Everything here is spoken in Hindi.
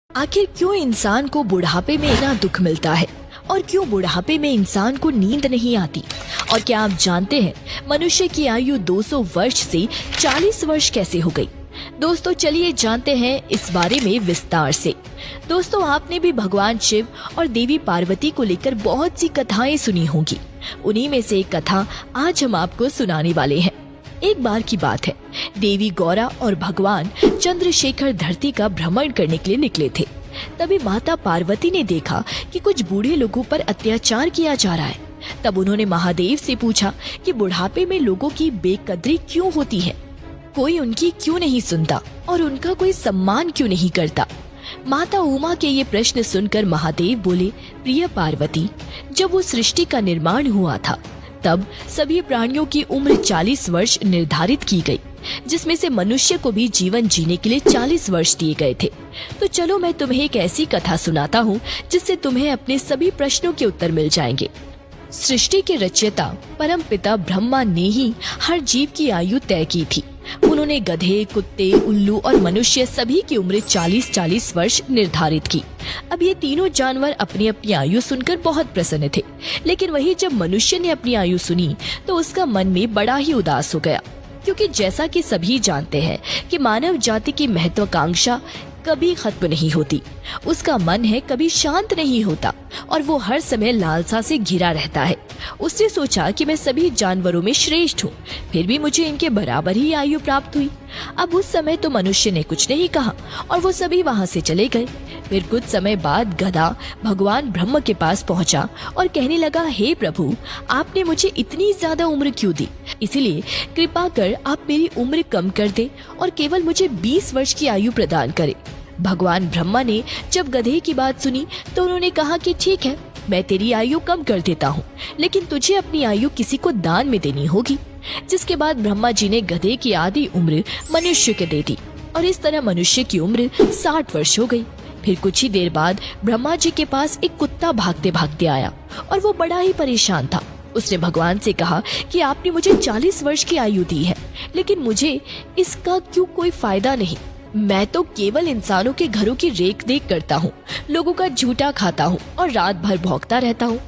आखिर क्यों इंसान को बुढ़ापे में इतना दुख मिलता है और क्यों बुढ़ापे में इंसान को नींद नहीं आती? और क्या आप जानते हैं मनुष्य की आयु 200 वर्ष से 40 वर्ष कैसे हो गई? दोस्तों चलिए जानते हैं इस बारे में विस्तार से। दोस्तों आपने भी भगवान शिव और देवी पार्वती को लेकर बहुत सी कथाएं सुनी होंगी। उन्हीं में से एक कथा आज हम आपको सुनाने वाले हैं। एक बार की बात है, देवी गौरा और भगवान चंद्रशेखर धरती का भ्रमण करने के लिए निकले थे। तभी माता पार्वती ने देखा कि कुछ बूढ़े लोगों पर अत्याचार किया जा रहा है। तब उन्होंने महादेव से पूछा कि बुढ़ापे में लोगों की बेकदरी क्यों होती है, कोई उनकी क्यों नहीं सुनता और उनका कोई सम्मान क्यों नहीं करता। माता उमा के ये प्रश्न सुनकर महादेव बोले, प्रिय पार्वती, जब वो सृष्टि का निर्माण हुआ था तब सभी प्राणियों की उम्र 40 वर्ष निर्धारित की गई, जिसमें से मनुष्य को भी जीवन जीने के लिए 40 वर्ष दिए गए थे। तो चलो मैं तुम्हें एक ऐसी कथा सुनाता हूँ जिससे तुम्हें अपने सभी प्रश्नों के उत्तर मिल जाएंगे। सृष्टि के रचयिता परमपिता ब्रह्मा ने ही हर जीव की आयु तय की थी। उन्होंने गधे, कुत्ते, उल्लू और मनुष्य सभी की उम्र 40-40 वर्ष निर्धारित की। अब ये तीनों जानवर अपनी अपनी आयु सुनकर बहुत प्रसन्न थे, लेकिन वही जब मनुष्य ने अपनी आयु सुनी तो उसका मन में बड़ा ही उदास हो गया, क्योंकि जैसा कि सभी जानते हैं कि मानव जाति की महत्वाकांक्षा कभी खत्म नहीं होती। उसका मन है कभी शांत नहीं होता और वो हर समय लालसा से घिरा रहता है। उसने सोचा कि मैं सभी जानवरों में श्रेष्ठ हूँ, फिर भी मुझे इनके बराबर ही आयु प्राप्त हुई। अब उस समय तो मनुष्य ने कुछ नहीं कहा और वो सभी वहाँ से चले गए। फिर कुछ समय बाद गधा भगवान ब्रह्म के पास पहुँचा और कहने लगा, हे प्रभु, आपने मुझे इतनी ज्यादा उम्र क्यों दी? इसीलिए कृपा कर आप मेरी उम्र कम कर दे और केवल मुझे 20 वर्ष की आयु प्रदान करे। भगवान ब्रह्मा ने जब गधे की बात सुनी तो उन्होंने कहा कि ठीक है, मैं तेरी आयु कम कर देता हूँ, लेकिन तुझे अपनी आयु किसी को दान में देनी होगी। जिसके बाद ब्रह्मा जी ने गधे की आधी उम्र मनुष्य के दे दी और इस तरह मनुष्य की उम्र 60 वर्ष हो गई। फिर कुछ ही देर बाद ब्रह्मा जी के पास एक कुत्ता भागते भागते आया और वो बड़ा ही परेशान था। उसने भगवान से कहा कि आपने मुझे 40 वर्ष की आयु दी है, लेकिन मुझे इसका क्यों कोई फायदा नहीं। मैं तो केवल इंसानों के घरों की रेख देख करता हूँ, लोगों का झूठा खाता हूँ और रात भर भौंकता रहता हूँ,